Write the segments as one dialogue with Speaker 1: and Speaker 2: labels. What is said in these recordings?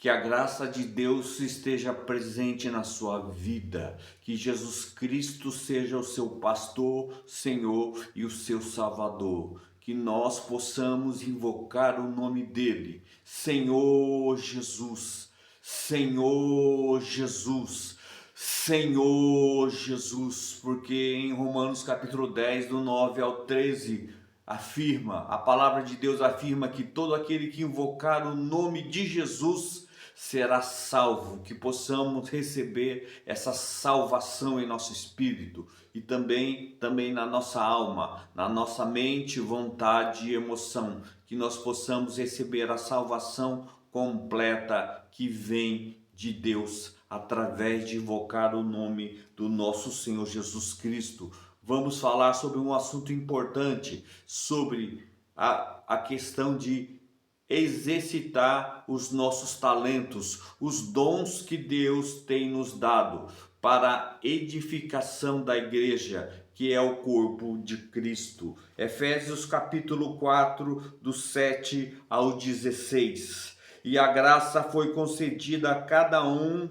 Speaker 1: Que a graça de Deus esteja presente na sua vida, que Jesus Cristo seja o seu pastor, Senhor e o seu Salvador, que nós possamos invocar o nome dele, Senhor Jesus, Senhor Jesus, Senhor Jesus, porque em Romanos capítulo 10, do 9 ao 13, a palavra de Deus afirma que todo aquele que invocar o nome de Jesus será salvo, que possamos receber essa salvação em nosso espírito e também na nossa alma, na nossa mente, vontade e emoção, que nós possamos receber a salvação completa que vem de Deus através de invocar o nome do nosso Senhor Jesus Cristo. Vamos falar sobre um assunto importante, sobre a questão de exercitar os nossos talentos, os dons que Deus tem nos dado para a edificação da igreja, que é o corpo de Cristo. Efésios capítulo 4, do 7 ao 16. E a graça foi concedida a cada um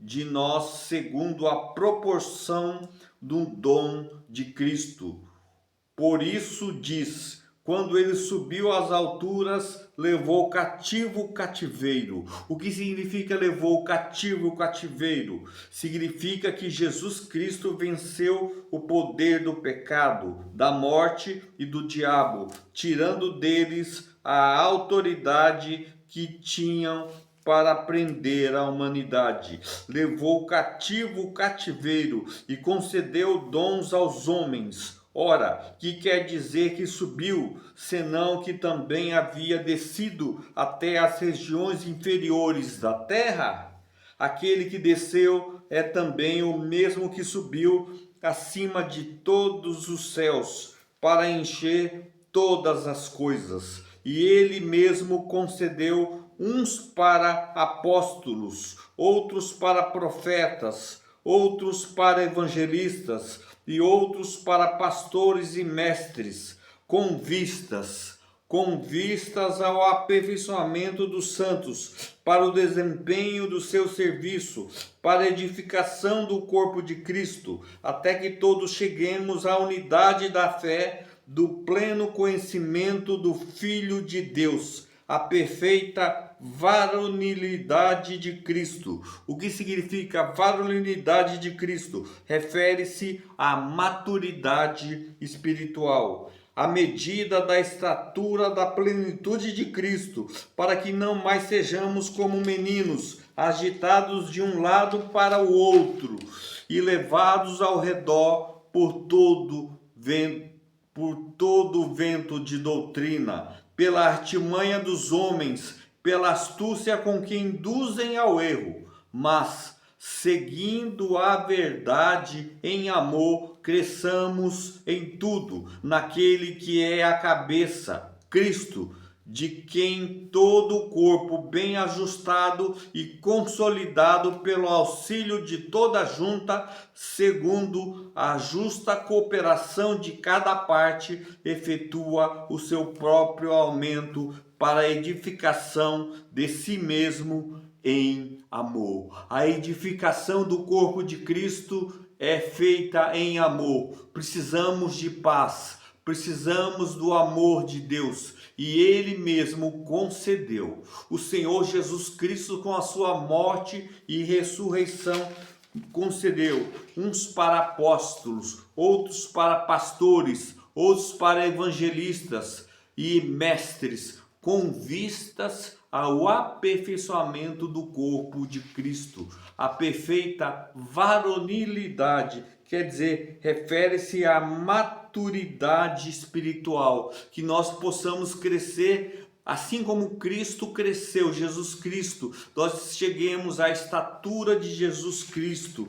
Speaker 1: de nós segundo a proporção do dom de Cristo. Por isso diz: quando ele subiu às alturas, levou cativo o cativeiro. O que significa levou cativo o cativeiro? Significa que Jesus Cristo venceu o poder do pecado, da morte e do diabo, tirando deles a autoridade que tinham para prender a humanidade. Levou cativo o cativeiro e concedeu dons aos homens. Ora, que quer dizer que subiu, senão que também havia descido até as regiões inferiores da terra? Aquele que desceu é também o mesmo que subiu acima de todos os céus, para encher todas as coisas. E ele mesmo concedeu uns para apóstolos, outros para profetas, outros para evangelistas e outros para pastores e mestres, com vistas ao aperfeiçoamento dos santos, para o desempenho do seu serviço, para a edificação do corpo de Cristo, até que todos cheguemos à unidade da fé, do pleno conhecimento do Filho de Deus, a perfeita varonilidade de Cristo. O que significa varonilidade de Cristo? Refere-se à maturidade espiritual, à medida da estatura da plenitude de Cristo, para que não mais sejamos como meninos, agitados de um lado para o outro e levados ao redor por todo vento de doutrina, pela artimanha dos homens, pela astúcia com que induzem ao erro, mas, seguindo a verdade em amor, cresçamos em tudo naquele que é a cabeça, Cristo, de quem todo o corpo bem ajustado e consolidado pelo auxílio de toda junta, segundo a justa cooperação de cada parte, efetua o seu próprio aumento para a edificação de si mesmo em amor. A edificação do corpo de Cristo é feita em amor. Precisamos de paz, precisamos do amor de Deus, e Ele mesmo concedeu. O Senhor Jesus Cristo, com a sua morte e ressurreição, concedeu uns para apóstolos, outros para pastores, outros para evangelistas e mestres, com vistas ao aperfeiçoamento do corpo de Cristo. A perfeita varonilidade, quer dizer, refere-se à maturidade espiritual, que nós possamos crescer assim como Cristo cresceu, Jesus Cristo, nós cheguemos à estatura de Jesus Cristo.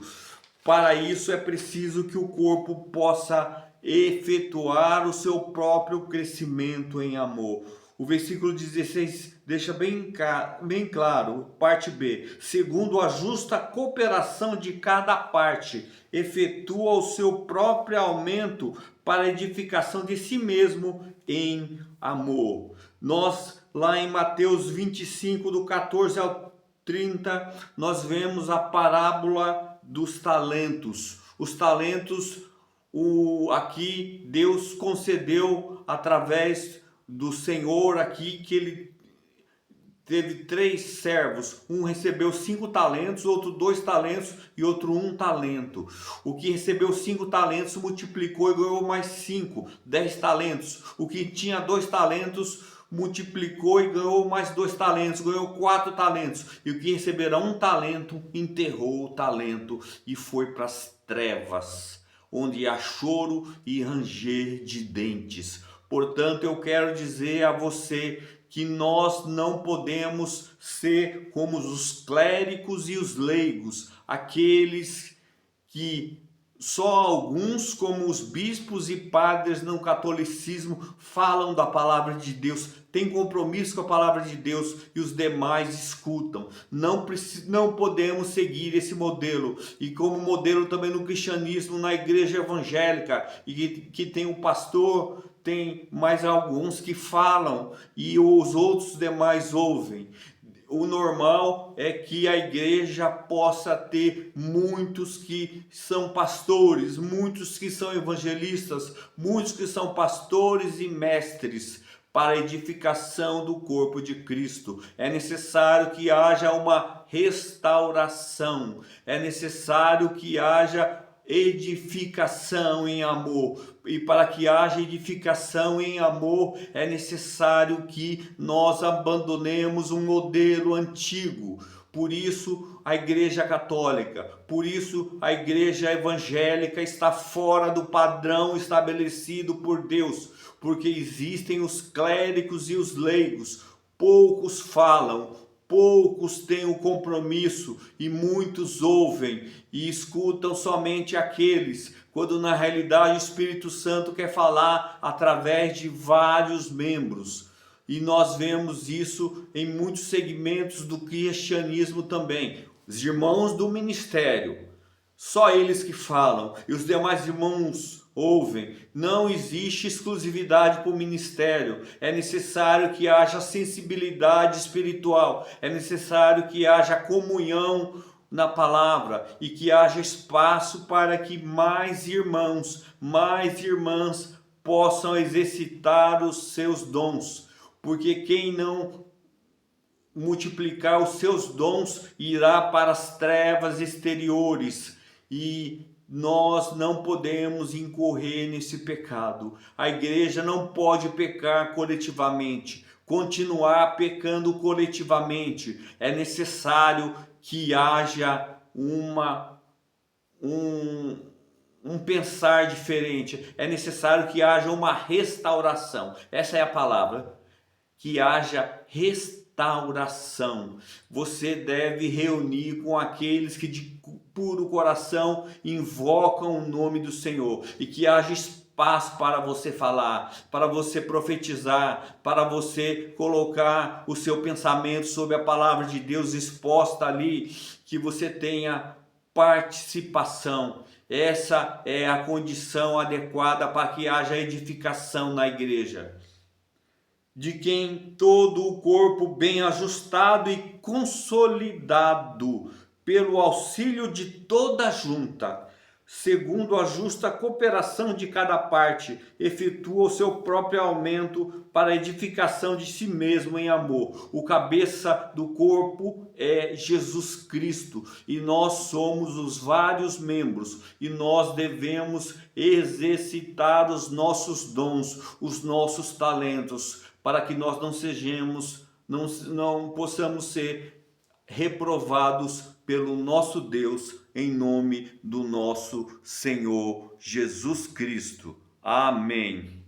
Speaker 1: Para isso é preciso que o corpo possa efetuar o seu próprio crescimento em amor. O versículo 16 deixa bem claro, parte B: segundo a justa cooperação de cada parte, efetua o seu próprio aumento para a edificação de si mesmo em amor. Nós, lá em Mateus 25, do 14 ao 30, nós vemos a parábola dos talentos. Os talentos, aqui Deus concedeu através do Senhor aqui, que ele teve 3 servos, um recebeu 5 talentos, outro 2 talentos e outro 1 talento. O que recebeu 5 talentos multiplicou e ganhou mais 5, 10 talentos. O que tinha 2 talentos multiplicou e ganhou mais 2 talentos, ganhou 4 talentos. E o que recebera 1 talento, enterrou o talento e foi para as trevas, onde há choro e ranger de dentes. Portanto, eu quero dizer a você que nós não podemos ser como os clérigos e os leigos, aqueles que só alguns, como os bispos e padres no catolicismo, falam da palavra de Deus, têm compromisso com a palavra de Deus e os demais escutam. Não podemos seguir esse modelo. E como modelo também no cristianismo, na igreja evangélica, e que tem um pastor, tem mais alguns que falam e os outros demais ouvem. O normal é que a igreja possa ter muitos que são pastores, muitos que são evangelistas, muitos que são pastores e mestres para a edificação do corpo de Cristo. É necessário que haja uma restauração, é necessário que haja edificação em amor, e para que haja edificação em amor é necessário que nós abandonemos um modelo antigo. Por isso a Igreja Católica, por isso a Igreja Evangélica está fora do padrão estabelecido por Deus, porque existem os clérigos e os leigos, poucos falam, poucos têm o compromisso e muitos ouvem e escutam somente aqueles, quando na realidade o Espírito Santo quer falar através de vários membros. E nós vemos isso em muitos segmentos do cristianismo também. Os irmãos do ministério, só eles que falam e os demais irmãos ouvem. Não existe exclusividade para o ministério. É necessário que haja sensibilidade espiritual. É necessário que haja comunhão na palavra e que haja espaço para que mais irmãos, mais irmãs possam exercitar os seus dons. Porque quem não multiplicar os seus dons irá para as trevas exteriores, e nós não podemos incorrer nesse pecado. A igreja não pode pecar coletivamente, continuar pecando coletivamente. É necessário que haja um pensar diferente. É necessário que haja uma restauração. Essa é a palavra. Que haja restauração. Você deve reunir com aqueles que de puro coração invocam o nome do Senhor, e que haja espaço para você falar, para você profetizar, para você colocar o seu pensamento sobre a palavra de Deus exposta ali, que você tenha participação. Essa é a condição adequada para que haja edificação na igreja. De quem todo o corpo bem ajustado e consolidado pelo auxílio de toda a junta, segundo a justa cooperação de cada parte, efetua o seu próprio aumento para a edificação de si mesmo em amor. O cabeça do corpo é Jesus Cristo, e nós somos os vários membros, e nós devemos exercitar os nossos dons, os nossos talentos, para que nós não possamos ser reprovados pelo nosso Deus, em nome do nosso Senhor Jesus Cristo. Amém.